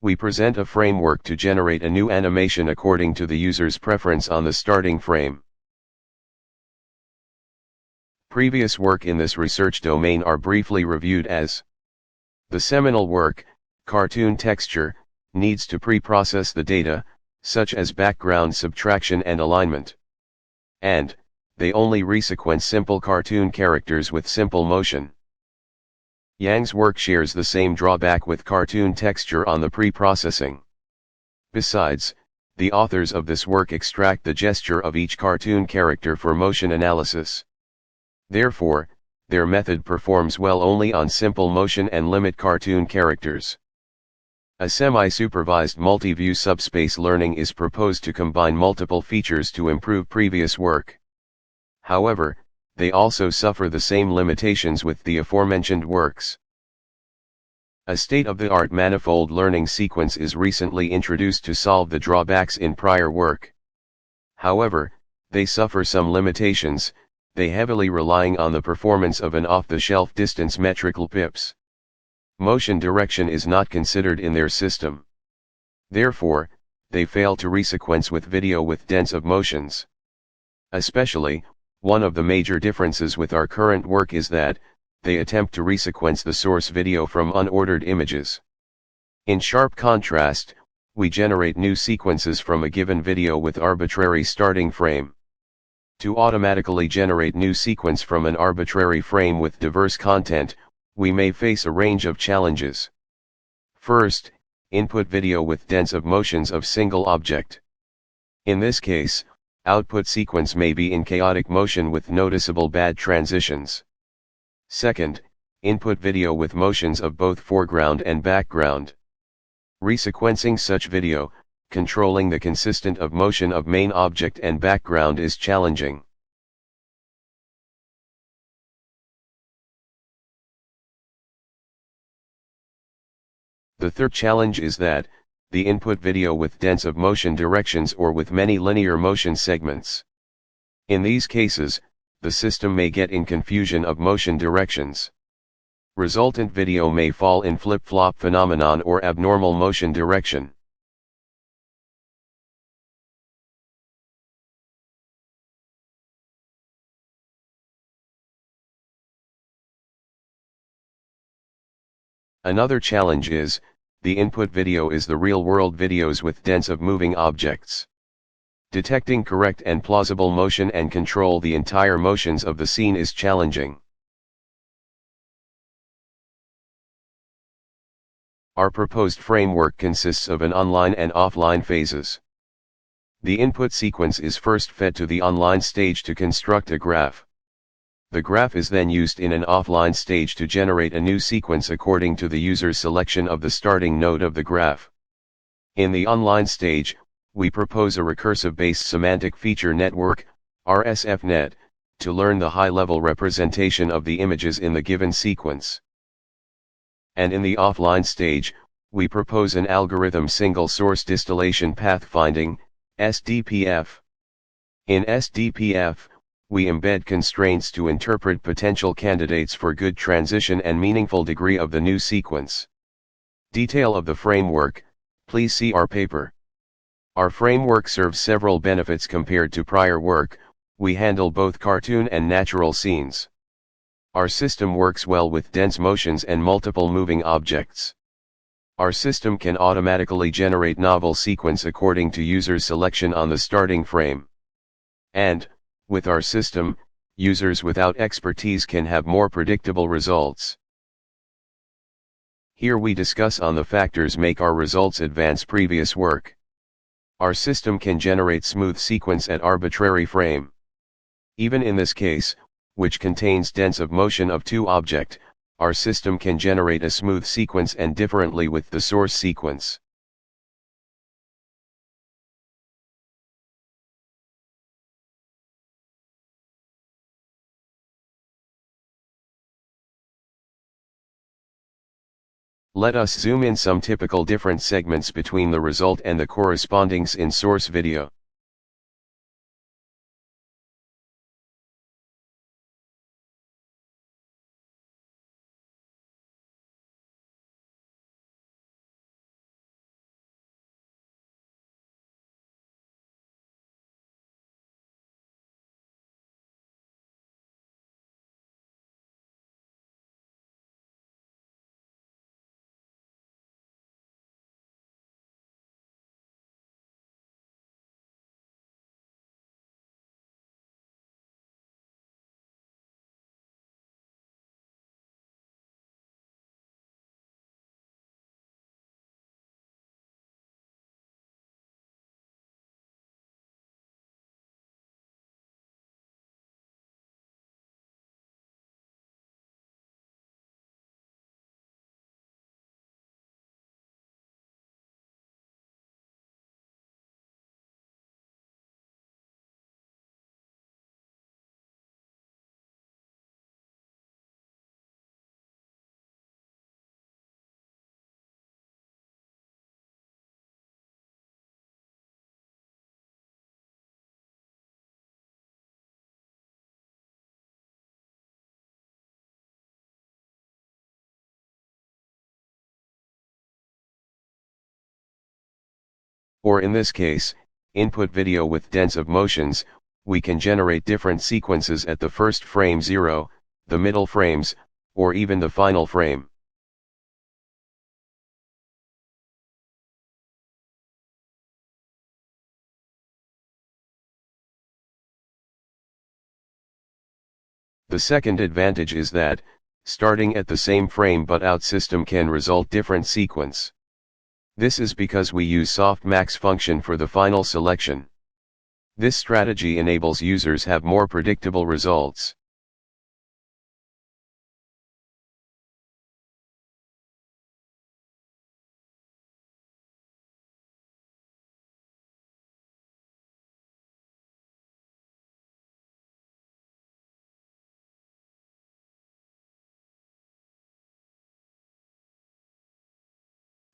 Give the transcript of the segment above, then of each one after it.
we present a framework to generate a new animation according to the user's preference on the starting frame. Previous work in this research domain are briefly reviewed as: the seminal work, cartoon texture, needs to pre-process the data, such as background subtraction and alignment. And, they only resequence simple cartoon characters with simple motion. Yang's work shares the same drawback with cartoon texture on the pre-processing. Besides, the authors of this work extract the gesture of each cartoon character for motion analysis. Therefore, their method performs well only on simple motion and limit cartoon characters. A semi-supervised multi-view subspace learning is proposed to combine multiple features to improve previous work. However, they also suffer the same limitations with the aforementioned works. A state-of-the-art manifold learning sequence is recently introduced to solve the drawbacks in prior work. However, they suffer some limitations, they heavily relying on the performance of an off-the-shelf distance metrical pips. Motion direction is not considered in their system. Therefore, they fail to resequence with video with dense of motions. Especially, one of the major differences with our current work is that, they attempt to resequence the source video from unordered images. In sharp contrast, we generate new sequences from a given video with arbitrary starting frame. To automatically generate new sequence from an arbitrary frame with diverse content, we may face a range of challenges. First, input video with dense of motions of single object. In this case, output sequence may be in chaotic motion with noticeable bad transitions. Second, input video with motions of both foreground and background. Resequencing such video, controlling the consistent of motion of main object and background is challenging. The third challenge is that, the input video with dense of motion directions or with many linear motion segments. In these cases, the system may get in confusion of motion directions. Resultant video may fall in flip-flop phenomenon or abnormal motion direction. Another challenge is, the input video is the real-world videos with dense of moving objects. Detecting correct and plausible motion and control the entire motions of the scene is challenging. Our proposed framework consists of an online and offline phases. The input sequence is first fed to the online stage to construct a graph. The graph is then used in an offline stage to generate a new sequence according to the user's selection of the starting node of the graph. In the online stage, we propose a recursive-based semantic feature network, RSFNet, to learn the high-level representation of the images in the given sequence. And in the offline stage, we propose an algorithm single-source distillation pathfinding, SDPF. In SDPF, we embed constraints to interpret potential candidates for good transition and meaningful degree of the new sequence. Detail of the framework, please see our paper. Our framework serves several benefits compared to prior work. We handle both cartoon and natural scenes. Our system works well with dense motions and multiple moving objects. Our system can automatically generate novel sequence according to user's selection on the starting frame. And, with our system, users without expertise can have more predictable results. Here we discuss on the factors make our results advance previous work. Our system can generate smooth sequence at arbitrary frame. Even in this case, which contains dense of motion of two object, our system can generate a smooth sequence and differently with the source sequence. Let us zoom in some typical different segments between the result and the correspondings in source video. Or in this case, input video with dense of motions, we can generate different sequences at the first frame 0, the middle frames, or even the final frame. The second advantage is that, starting at the same frame but out system can result different sequence. This is because we use softmax function for the final selection. This strategy enables users have more predictable results.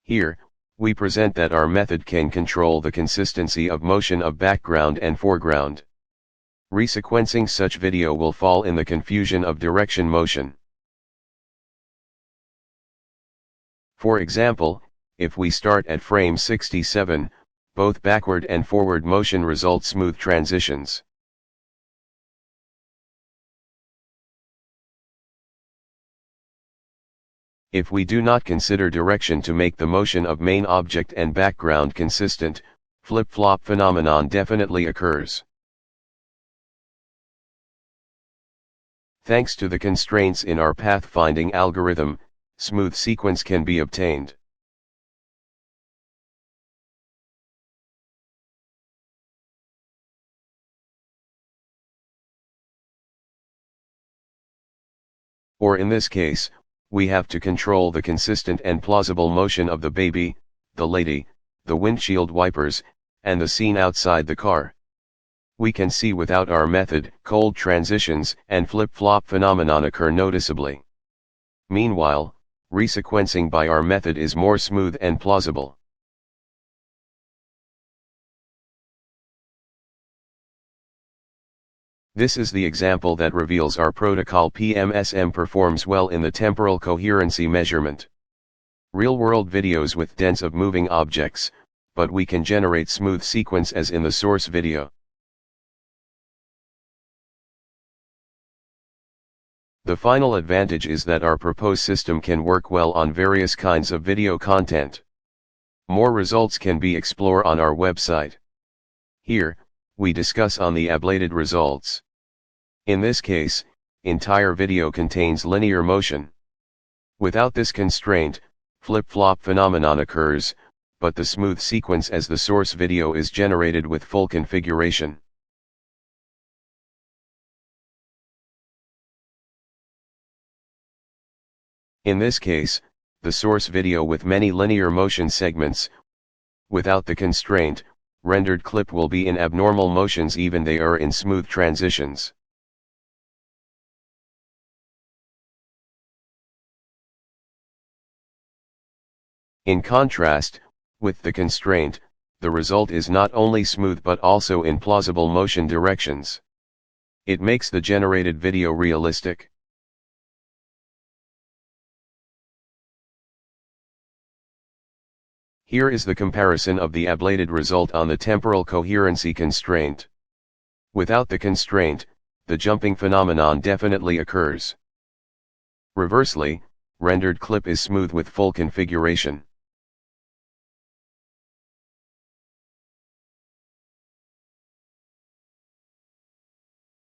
Here, we present that our method can control the consistency of motion of background and foreground. Resequencing such video will fall in the confusion of direction motion. For example, if we start at frame 67, both backward and forward motion result smooth transitions. If we do not consider direction to make the motion of main object and background consistent, flip-flop phenomenon definitely occurs. Thanks to the constraints in our pathfinding algorithm, smooth sequence can be obtained. Or in this case, we have to control the consistent and plausible motion of the baby, the lady, the windshield wipers, and the scene outside the car. We can see without our method, cold transitions and flip-flop phenomenon occur noticeably. Meanwhile, resequencing by our method is more smooth and plausible. This is the example that reveals our protocol PMSM performs well in the temporal coherency measurement. Real-world videos with dense of moving objects, but we can generate smooth sequence as in the source video. The final advantage is that our proposed system can work well on various kinds of video content. More results can be explored on our website. Here, we discuss on the ablated results. In this case, entire video contains linear motion. Without this constraint, flip-flop phenomenon occurs, but the smooth sequence as the source video is generated with full configuration. In this case, the source video with many linear motion segments. Without the constraint, rendered clip will be in abnormal motions even they are in smooth transitions. In contrast, with the constraint, the result is not only smooth but also in plausible motion directions. It makes the generated video realistic. Here is the comparison of the ablated result on the temporal coherency constraint. Without the constraint, the jumping phenomenon definitely occurs. Reversely, rendered clip is smooth with full configuration.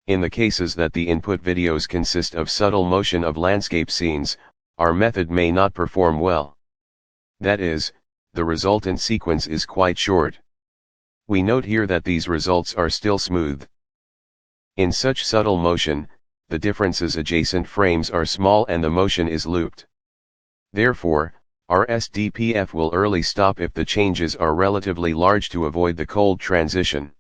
In the cases that the input videos consist of subtle motion of landscape scenes, our method may not perform well. That is, the resultant sequence is quite short. We note here that these results are still smooth. In such subtle motion, the differences adjacent frames are small and the motion is looped. Therefore, our SDPF will early stop if the changes are relatively large to avoid the cold transition.